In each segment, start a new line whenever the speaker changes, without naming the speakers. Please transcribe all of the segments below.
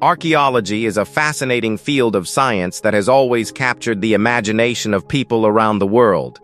Archaeology is a fascinating field of science that has always captured the imagination of people around the world.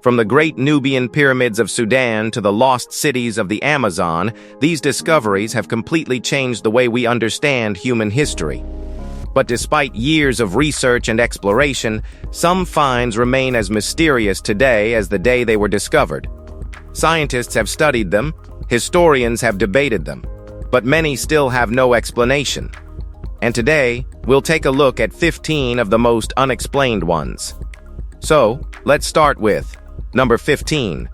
From the great Nubian pyramids of Sudan to the lost cities of the Amazon, these discoveries have completely changed the way we understand human history. But despite years of research and exploration, some finds remain as mysterious today as the day they were discovered. Scientists have studied them, historians have debated them, but many still have no explanation. And today, we'll take a look at 15 of the most unexplained ones. So, let's start with number 15.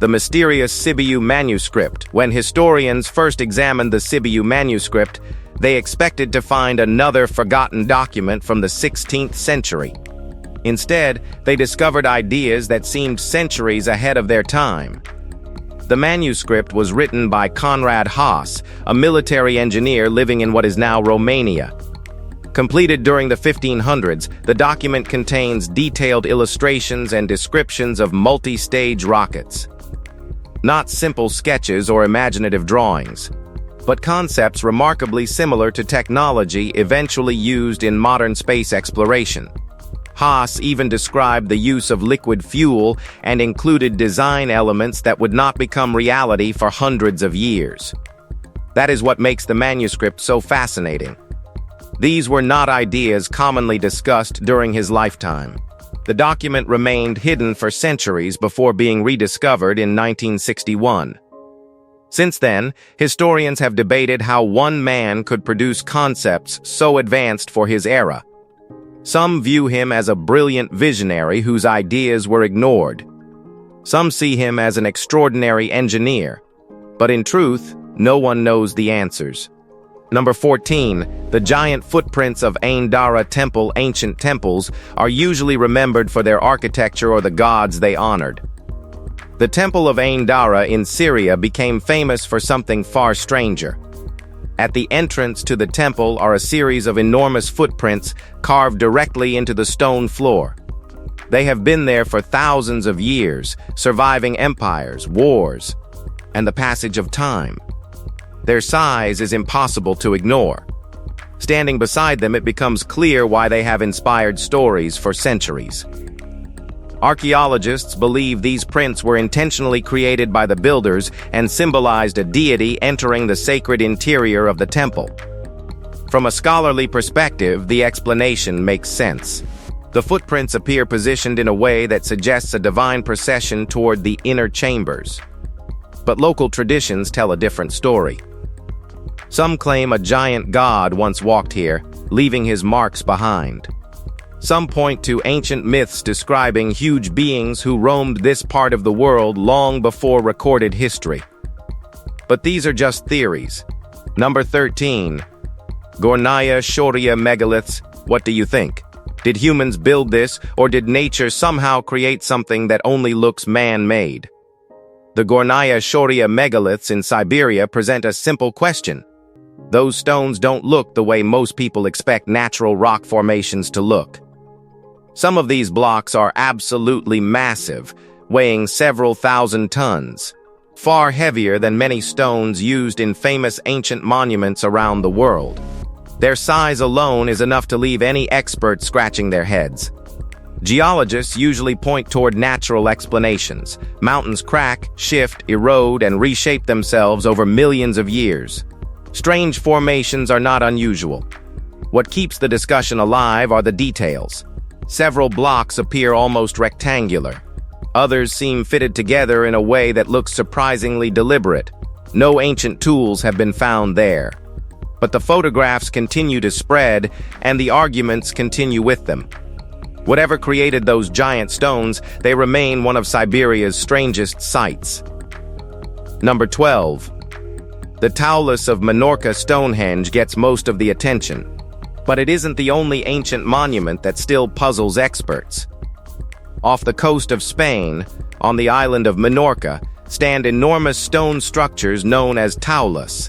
The mysterious Cibu manuscript. When historians first examined the Cibu manuscript, they expected to find another forgotten document from the 16th century. Instead, they discovered ideas that seemed centuries ahead of their time. The manuscript was written by Conrad Haas, a military engineer living in what is now Romania. Completed during the 1500s, the document contains detailed illustrations and descriptions of multi-stage rockets. Not simple sketches or imaginative drawings, but concepts remarkably similar to technology eventually used in modern space exploration. Haas even described the use of liquid fuel and included design elements that would not become reality for hundreds of years. That is what makes the manuscript so fascinating. These were not ideas commonly discussed during his lifetime. The document remained hidden for centuries before being rediscovered in 1961. Since then, historians have debated how one man could produce concepts so advanced for his era. Some view him as a brilliant visionary whose ideas were ignored. Some see him as an extraordinary engineer. But in truth, no one knows the answers. Number 14. The giant footprints of Anara temple. Ancient temples are usually remembered for their architecture or the gods they honored. The Temple of Anara in Syria became famous for something far stranger. At the entrance to the temple are a series of enormous footprints carved directly into the stone floor. They have been there for thousands of years, surviving empires, wars, and the passage of time. Their size is impossible to ignore. Standing beside them, it becomes clear why they have inspired stories for centuries. Archaeologists believe these prints were intentionally created by the builders and symbolized a deity entering the sacred interior of the temple. From a scholarly perspective, the explanation makes sense. The footprints appear positioned in a way that suggests a divine procession toward the inner chambers. But local traditions tell a different story. Some claim a giant god once walked here, leaving his marks behind. Some point to ancient myths describing huge beings who roamed this part of the world long before recorded history. But these are just theories. Number 13. Gornia Shia megaliths. What do you think? Did humans build this, or did nature somehow create something that only looks man-made? The Gornia Shia megaliths in Siberia present a simple question. Those stones don't look the way most people expect natural rock formations to look. Some of these blocks are absolutely massive, weighing several thousand tons, far heavier than many stones used in famous ancient monuments around the world. Their size alone is enough to leave any expert scratching their heads. Geologists usually point toward natural explanations. Mountains crack, shift, erode, and reshape themselves over millions of years. Strange formations are not unusual. What keeps the discussion alive are the details. Several blocks appear almost rectangular. Others seem fitted together in a way that looks surprisingly deliberate. No ancient tools have been found there. But the photographs continue to spread, and the arguments continue with them. Whatever created those giant stones, they remain one of Siberia's strangest sights. Number 12. The Talus of Minorca Stonehenge gets most of the attention. But it isn't the only ancient monument that still puzzles experts. Off the coast of Spain, on the island of Minorca, stand enormous stone structures known as Talus.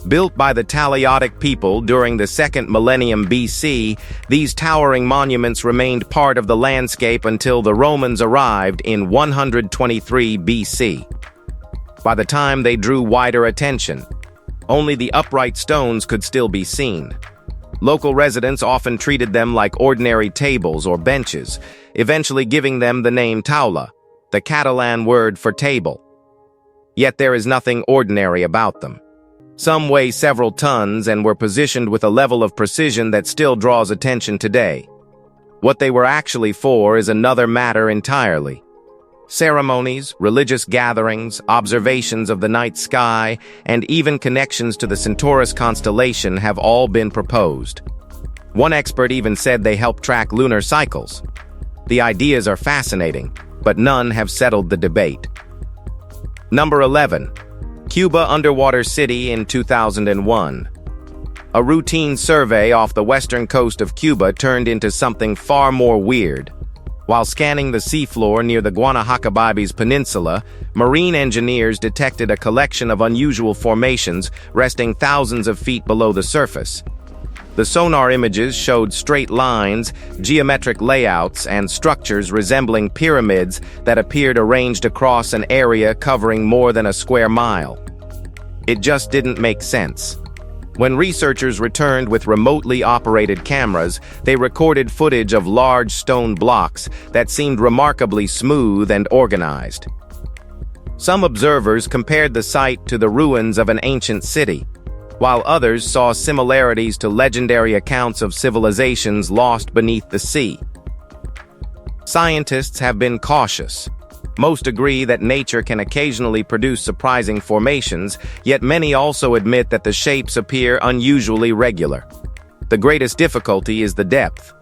Built by the Taliotic people during the 2nd millennium BC, these towering monuments remained part of the landscape until the Romans arrived in 123 BC. By the time they drew wider attention, Only the upright stones could still be seen. Local residents often treated them like ordinary tables or benches, eventually giving them the name taula, the Catalan word for table. Yet there is nothing ordinary about them. Some weigh several tons and were positioned with a level of precision that still draws attention today. What they were actually for is another matter entirely. Ceremonies, religious gatherings, observations of the night sky, and even connections to the Centaurus constellation have all been proposed. One expert even said they help track lunar cycles. The ideas are fascinating, but none have settled the debate. Number 11. Cuba underwater city in 2001. A routine survey off the western coast of Cuba turned into something far more weird. While scanning the seafloor near the Guanahacabaibes Peninsula, marine engineers detected a collection of unusual formations resting thousands of feet below the surface. The sonar images showed straight lines, geometric layouts, and structures resembling pyramids that appeared arranged across an area covering more than a square mile. It just didn't make sense. When researchers returned with remotely operated cameras, they recorded footage of large stone blocks that seemed remarkably smooth and organized. Some observers compared the site to the ruins of an ancient city, while others saw similarities to legendary accounts of civilizations lost beneath the sea. Scientists have been cautious. Most agree that nature can occasionally produce surprising formations, yet many also admit that the shapes appear unusually regular. The greatest difficulty is the depth.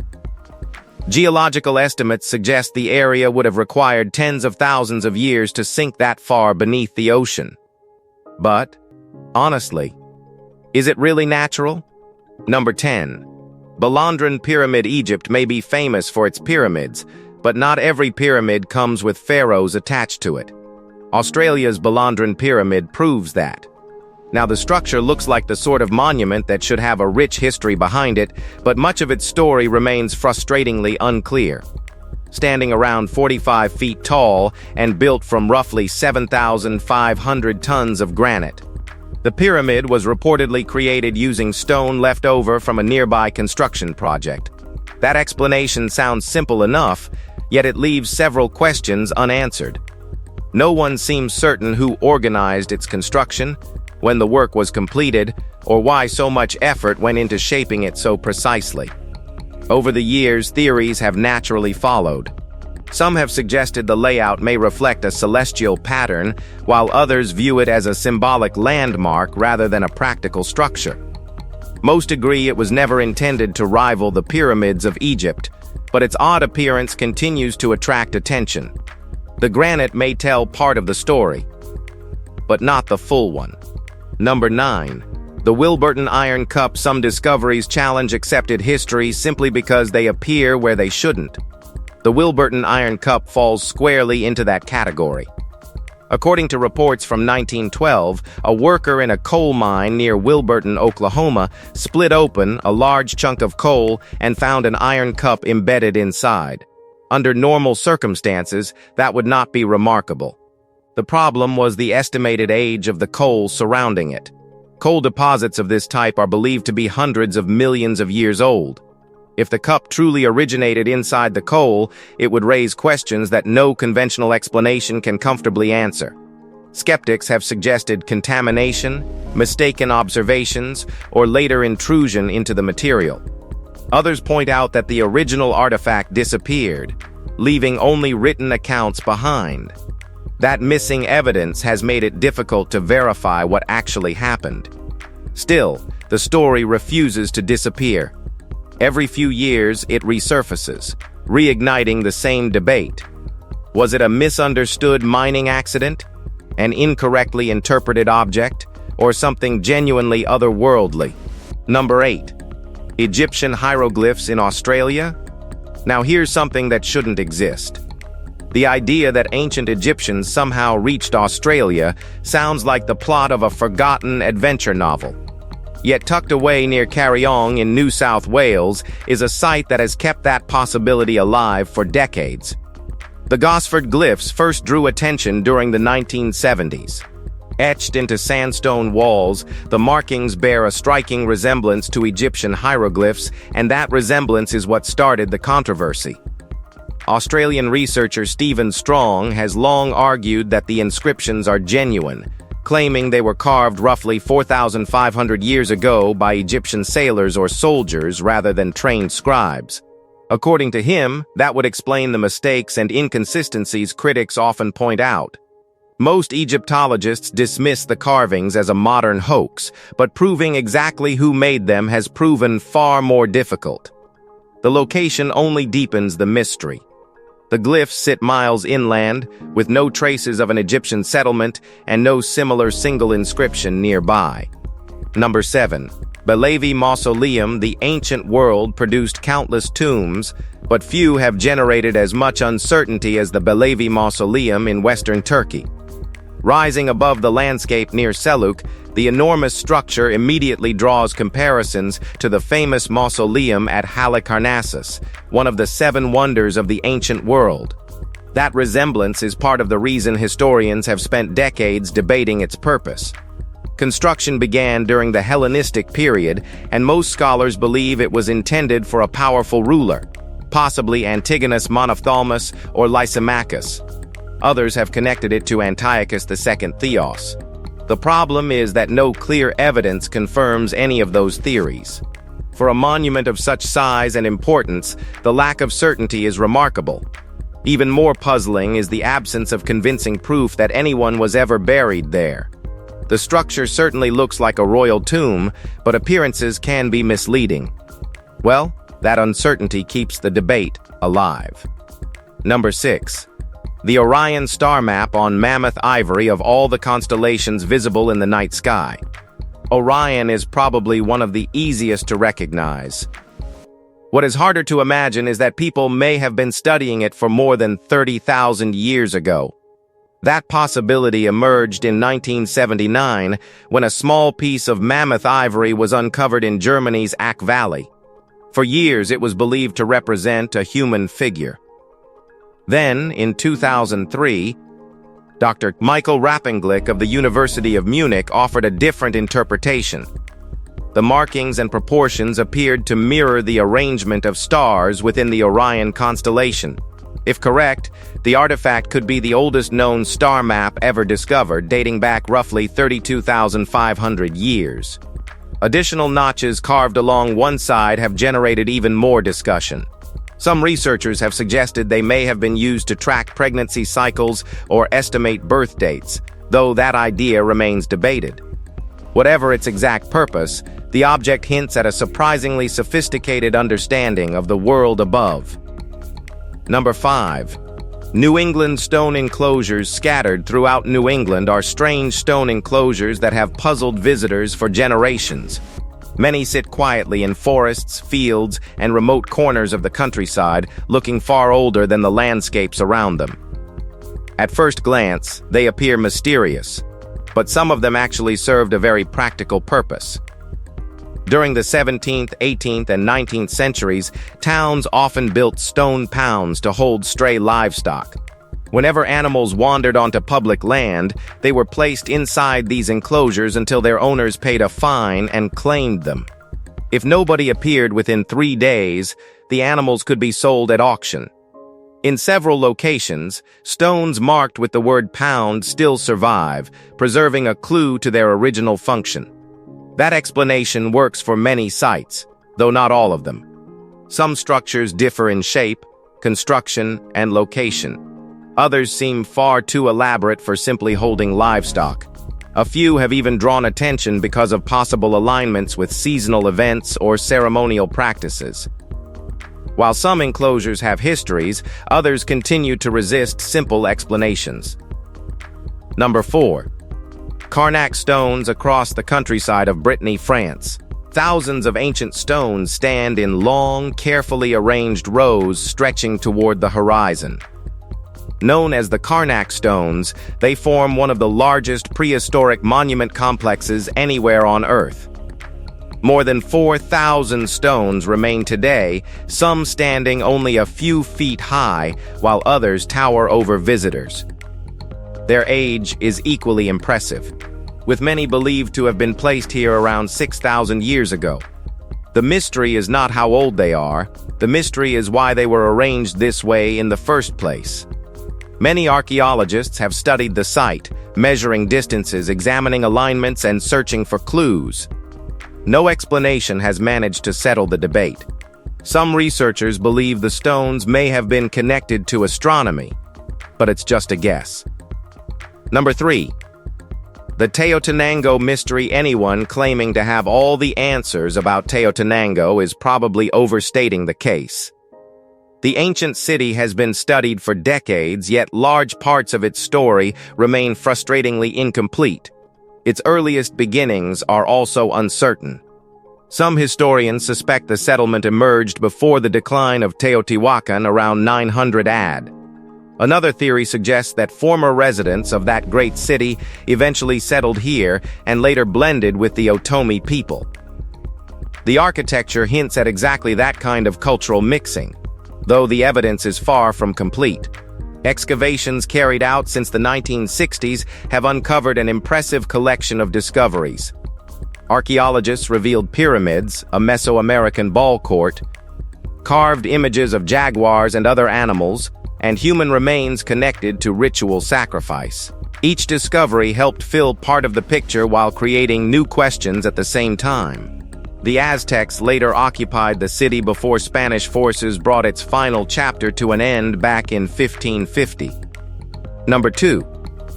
Geological estimates suggest the area would have required tens of thousands of years to sink that far beneath the ocean. But, honestly, is it really natural? Number 10. Belvy Pyramid. Egypt may be famous for its pyramids, but not every pyramid comes with pharaohs attached to it. Australia's Belvy Pyramid proves that. Now, the structure looks like the sort of monument that should have a rich history behind it, but much of its story remains frustratingly unclear. Standing around 45 feet tall and built from roughly 7,500 tons of granite, the pyramid was reportedly created using stone left over from a nearby construction project. That explanation sounds simple enough, yet it leaves several questions unanswered. No one seems certain who organized its construction, when the work was completed, or why so much effort went into shaping it so precisely. Over the years, theories have naturally followed. Some have suggested the layout may reflect a celestial pattern, while others view it as a symbolic landmark rather than a practical structure. Most agree it was never intended to rival the pyramids of Egypt, but its odd appearance continues to attract attention. The granite may tell part of the story, but not the full one. Number 9. The Wilbertton Iron Cup. Some discoveries challenge accepted history simply because they appear where they shouldn't. The Wilbertton Iron Cup falls squarely into that category. According to reports from 1912, a worker in a coal mine near Wilbertton, Oklahoma, split open a large chunk of coal and found an iron cup embedded inside. Under normal circumstances, that would not be remarkable. The problem was the estimated age of the coal surrounding it. Coal deposits of this type are believed to be hundreds of millions of years old. If the cup truly originated inside the coal, it would raise questions that no conventional explanation can comfortably answer. Skeptics have suggested contamination, mistaken observations, or later intrusion into the material. Others point out that the original artifact disappeared, leaving only written accounts behind. That missing evidence has made it difficult to verify what actually happened. Still, the story refuses to disappear. Every few years, it resurfaces, reigniting the same debate. Was it a misunderstood mining accident, an incorrectly interpreted object, or something genuinely otherworldly? Number 8. Egyptian hieroglyphs in Australia? Now here's something that shouldn't exist. The idea that ancient Egyptians somehow reached Australia sounds like the plot of a forgotten adventure novel. Yet tucked away near Carnac in New South Wales is a site that has kept that possibility alive for decades. The Gosford glyphs first drew attention during the 1970s. Etched into sandstone walls, the markings bear a striking resemblance to Egyptian hieroglyphs, and that resemblance is what started the controversy. Australian researcher Stephen Strong has long argued that the inscriptions are genuine, claiming they were carved roughly 4,500 years ago by Egyptian sailors or soldiers rather than trained scribes. According to him, that would explain the mistakes and inconsistencies critics often point out. Most Egyptologists dismiss the carvings as a modern hoax, but proving exactly who made them has proven far more difficult. The location only deepens the mystery. The glyphs sit miles inland, with no traces of an Egyptian settlement and no similar single inscription nearby. Number 7. Belvy Mausoleum. The ancient world produced countless tombs, but few have generated as much uncertainty as the Belvy Mausoleum in western Turkey. Rising above the landscape near Seluk, the enormous structure immediately draws comparisons to the famous mausoleum at Halicarnassus, one of the 7 wonders of the ancient world. That resemblance is part of the reason historians have spent decades debating its purpose. Construction began during the Hellenistic period, and most scholars believe it was intended for a powerful ruler, possibly Antigonus Monophthalmus or Lysimachus. Others have connected it to Antiochus II Theos. The problem is that no clear evidence confirms any of those theories. For a monument of such size and importance, the lack of certainty is remarkable. Even more puzzling is the absence of convincing proof that anyone was ever buried there. The structure certainly looks like a royal tomb, but appearances can be misleading. Well, that uncertainty keeps the debate alive. Number 6. The Orion star map on mammoth ivory of all the constellations visible in the night sky. Orion is probably one of the easiest to recognize. What is harder to imagine is that people may have been studying it for more than 30,000 years ago. That possibility emerged in 1979 when a small piece of mammoth ivory was uncovered in Germany's Ache Valley. For years, it was believed to represent a human figure. Then, in 2003, Dr. Michael Rappenglick of the University of Munich offered a different interpretation. The markings and proportions appeared to mirror the arrangement of stars within the Orion constellation. If correct, the artifact could be the oldest known star map ever discovered, dating back roughly 32,500 years. Additional notches carved along one side have generated even more discussion. Some researchers have suggested they may have been used to track pregnancy cycles or estimate birth dates, though that idea remains debated. Whatever its exact purpose, the object hints at a surprisingly sophisticated understanding of the world above. Number 5. New England stone enclosures. Scattered throughout New England are strange stone enclosures that have puzzled visitors for generations. Many sit quietly in forests, fields, and remote corners of the countryside, looking far older than the landscapes around them. At first glance, they appear mysterious, but some of them actually served a very practical purpose. During the 17th, 18th, and 19th centuries, towns often built stone pounds to hold stray livestock. Whenever animals wandered onto public land, they were placed inside these enclosures until their owners paid a fine and claimed them. If nobody appeared within 3 days, the animals could be sold at auction. In several locations, stones marked with the word pound still survive, preserving a clue to their original function. That explanation works for many sites, though not all of them. Some structures differ in shape, construction, and location. Others seem far too elaborate for simply holding livestock. A few have even drawn attention because of possible alignments with seasonal events or ceremonial practices. While some enclosures have histories, others continue to resist simple explanations. Number 4. Carnac stones across the countryside of Brittany, France. Thousands of ancient stones stand in long, carefully arranged rows stretching toward the horizon. Known as the Carnac stones, they form one of the largest prehistoric monument complexes anywhere on Earth. More than 4,000 stones remain today, some standing only a few feet high, while others tower over visitors. Their age is equally impressive. with many believed to have been placed here around 6,000 years ago. The mystery is not how old they are, the mystery is why they were arranged this way in the first place. Many archaeologists have studied the site, measuring distances, examining alignments, and searching for clues. No explanation has managed to settle the debate. Some researchers believe the stones may have been connected to astronomy, but it's just a guess. Number 3. The Teotanango mystery. Anyone claiming to have all the answers about Teotanango is probably overstating the case. The ancient city has been studied for decades, yet large parts of its story remain frustratingly incomplete. Its earliest beginnings are also uncertain. Some historians suspect the settlement emerged before the decline of Teotihuacan around 900 AD. Another theory suggests that former residents of that great city eventually settled here and later blended with the Otomi people. The architecture hints at exactly that kind of cultural mixing, though the evidence is far from complete. Excavations carried out since the 1960s have uncovered an impressive collection of discoveries. Archaeologists revealed pyramids, a Mesoamerican ball court, carved images of jaguars and other animals, and human remains connected to ritual sacrifice. Each discovery helped fill part of the picture while creating new questions at the same time. The Aztecs later occupied the city before Spanish forces brought its final chapter to an end back in 1550. Number 2.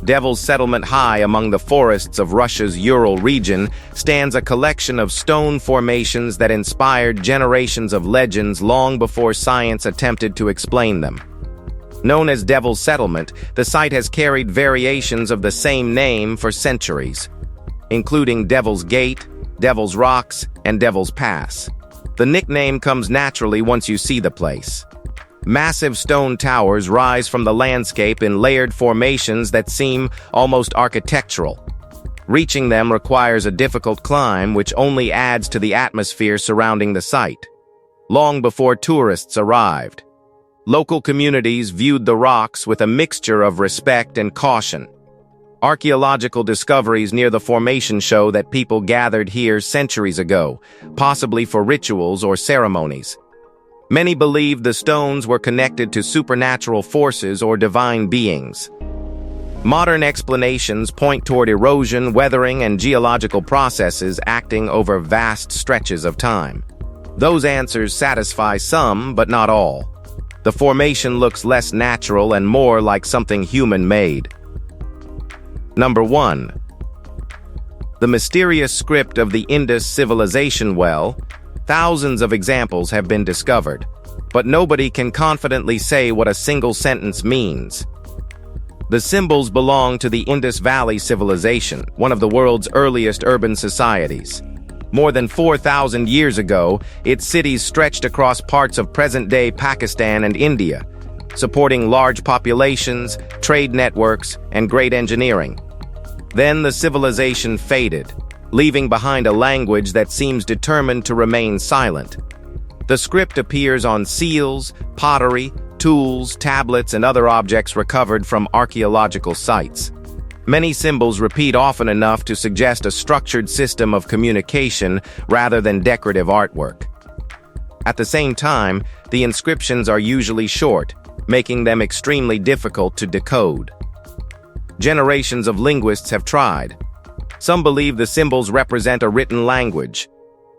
Devil's Settlement. High among the forests of Russia's Ural region stands a collection of stone formations that inspired generations of legends long before science attempted to explain them. Known as Devil's Settlement, the site has carried variations of the same name for centuries, including Devil's Gate, Devil's Rocks, and Devil's Pass. The nickname comes naturally once you see the place. Massive stone towers rise from the landscape in layered formations that seem almost architectural. Reaching them requires a difficult climb, which only adds to the atmosphere surrounding the site. Long before tourists arrived, local communities viewed the rocks with a mixture of respect and caution. Archaeological discoveries near the formation show that people gathered here centuries ago, possibly for rituals or ceremonies. Many believed the stones were connected to supernatural forces or divine beings. Modern explanations point toward erosion, weathering, and geological processes acting over vast stretches of time. Those answers satisfy some, but not all. The formation looks less natural and more like something human-made. Number 1. The mysterious script of the Indus civilization. Well, thousands of examples have been discovered, but nobody can confidently say what a single sentence means. The symbols belong to the Indus Valley civilization, one of the world's earliest urban societies. More than 4,000 years ago, its cities stretched across parts of present-day Pakistan and India, supporting large populations, trade networks, and great engineering. Then the civilization faded, leaving behind a language that seems determined to remain silent. The script appears on seals, pottery, tools, tablets, and other objects recovered from archaeological sites. Many symbols repeat often enough to suggest a structured system of communication rather than decorative artwork. At the same time, the inscriptions are usually short, making them extremely difficult to decode. Generations of linguists have tried. Some believe the symbols represent a written language.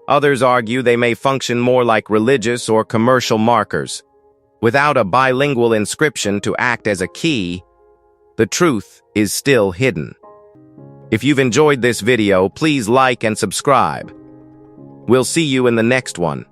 Others argue they may function more like religious or commercial markers. Without a bilingual inscription to act as a key, the truth is still hidden. If you've enjoyed this video, please like and subscribe. We'll see you in the next one.